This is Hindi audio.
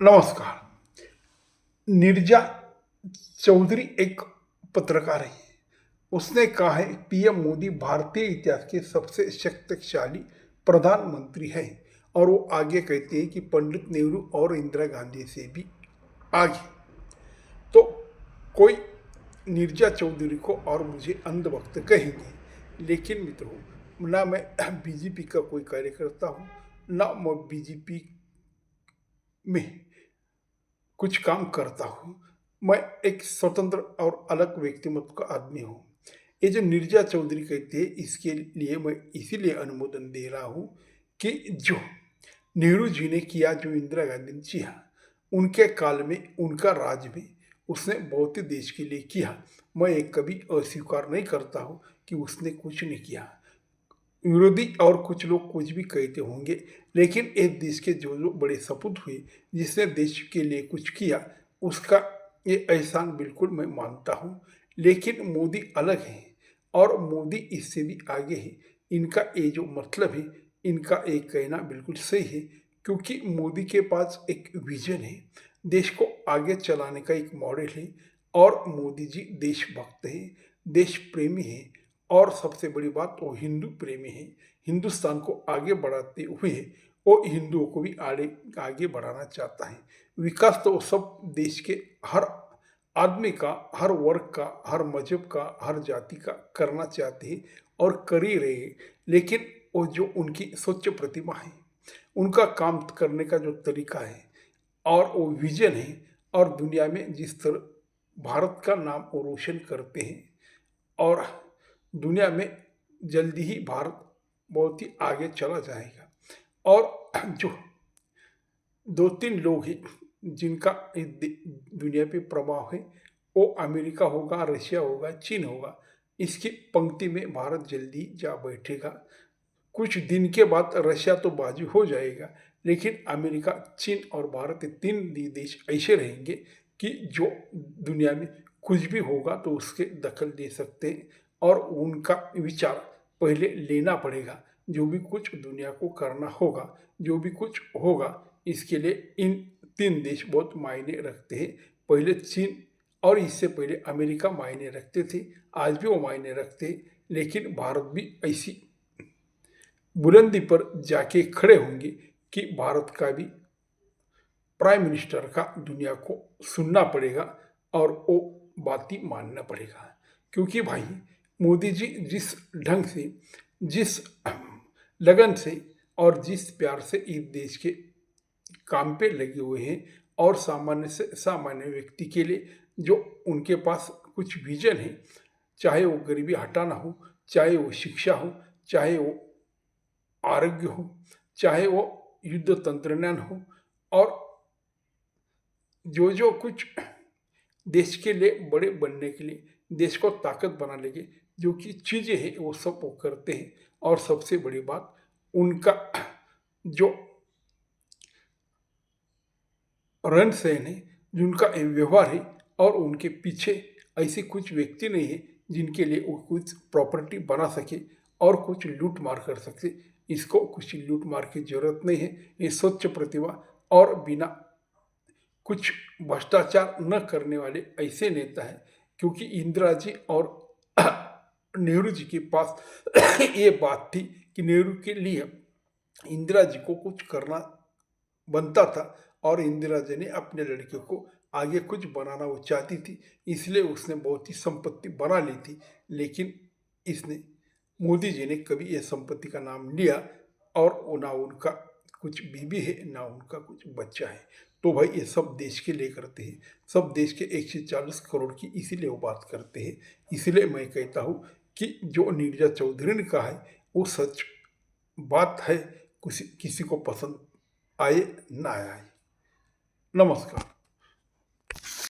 नमस्कार। नीरजा चौधरी एक पत्रकार है। उसने कहा है पीएम मोदी भारतीय इतिहास के सबसे शक्तिशाली प्रधानमंत्री हैं और वो आगे कहते हैं कि पंडित नेहरू और इंदिरा गांधी से भी आगे। तो कोई नीरजा चौधरी को और मुझे अंधभक्त कहेंगे, लेकिन मित्रों, ना मैं बीजेपी का कोई कार्यकर्ता हूँ, ना मैं बीजेपी में कुछ काम करता हूँ। मैं एक स्वतंत्र और अलग व्यक्तिमत्व का आदमी हूँ। ये जो नीरजा चौधरी कहते हैं, इसके लिए मैं इसीलिए अनुमोदन दे रहा हूँ कि जो नेहरू जी ने किया, जो इंदिरा गांधी ने किया, उनके काल में, उनका राज में उसने बहुत ही देश के लिए किया। मैं एक कभी अस्वीकार नहीं करता हूँ कि उसने कुछ नहीं किया। विरोधी और कुछ लोग कुछ भी कहते होंगे, लेकिन इस देश के जो जो बड़े सपूत हुए, जिसने देश के लिए कुछ किया, उसका ये एहसान बिल्कुल मैं मानता हूँ। लेकिन मोदी अलग है और मोदी इससे भी आगे है। इनका ये जो मतलब है, इनका एक कहना बिल्कुल सही है, क्योंकि मोदी के पास एक विजन है, देश को आगे चलाने का एक मॉडल है। और मोदी जी देशभक्त हैं, देश प्रेमी हैं, और सबसे बड़ी बात, वो हिंदू प्रेमी है। हिंदुस्तान को आगे बढ़ाते हुए वो हिंदुओं को भी आगे बढ़ाना चाहता है। विकास तो सब देश के हर आदमी का, हर वर्ग का, हर मजहब का, हर जाति का करना चाहते हैं और कर ही रहे हैं। लेकिन वो जो उनकी स्वच्छ प्रतिमा है, उनका काम करने का जो तरीका है और वो विजन है, और दुनिया में जिस तरह भारत का नाम वो रोशन करते हैं, और दुनिया में जल्दी ही भारत बहुत ही आगे चला जाएगा। और जो दो तीन लोग हैं जिनका इस दुनिया पे प्रभाव है, वो अमेरिका होगा, रशिया होगा, चीन होगा। इसकी पंक्ति में भारत जल्दी जा बैठेगा। कुछ दिन के बाद रशिया तो बाजू हो जाएगा, लेकिन अमेरिका, चीन और भारत, ये तीन देश ऐसे रहेंगे कि जो दुनिया में कुछ भी होगा तो उसके दखल दे सकते हैं, और उनका विचार पहले लेना पड़ेगा। जो भी कुछ दुनिया को करना होगा, जो भी कुछ होगा, इसके लिए इन तीन देश बहुत मायने रखते हैं। पहले चीन और इससे पहले अमेरिका मायने रखते थे, आज भी वो मायने रखते हैं। लेकिन भारत भी ऐसी बुलंदी पर जाके खड़े होंगे कि भारत का भी प्राइम मिनिस्टर का दुनिया को सुनना पड़ेगा और वो बात ही मानना पड़ेगा। क्योंकि भाई, मोदी जी जिस ढंग से, जिस लगन से और जिस प्यार से इस देश के काम पे लगे हुए हैं, और सामान्य से सामान्य व्यक्ति के लिए जो उनके पास कुछ विजन है, चाहे वो गरीबी हटाना हो, चाहे वो शिक्षा हो, चाहे वो आरोग्य हो, चाहे वो युद्ध तंत्रज्ञान हो, और जो जो कुछ देश के लिए बड़े बनने के लिए, देश को ताकत बनाने के जो कि चीज़ें हैं, वो सब वो करते हैं। और सबसे बड़ी बात, उनका जो रहन सहन है, जिनका व्यवहार है, और उनके पीछे ऐसे कुछ व्यक्ति नहीं है जिनके लिए वो कुछ प्रॉपर्टी बना सके और कुछ लूट मार कर सके। इसको कुछ लूट मार की जरूरत नहीं है। ये स्वच्छ प्रतिभा और बिना कुछ भ्रष्टाचार न करने वाले ऐसे नेता हैं। क्योंकि इंदिरा जी और नेहरू जी के पास ये बात थी कि नेहरू के लिए इंदिरा जी को कुछ करना बनता था, और इंदिरा जी ने अपने लड़के को आगे कुछ बनाना वो चाहती थी, इसलिए उसने बहुत ही संपत्ति बना ली थी। लेकिन इसने, मोदी जी ने कभी ये संपत्ति का नाम लिया, और ना उनका कुछ बीबी है, ना उनका कुछ बच्चा है। तो भाई, ये सब देश के लिए करते हैं, सब देश के 140 करोड़ की इसीलिए वो बात करते हैं। इसलिए मैं कहता हूँ कि जो नीरजा चौधरी ने कहा है, वो सच बात है। किसी किसी को पसंद आए ना आए। नमस्कार।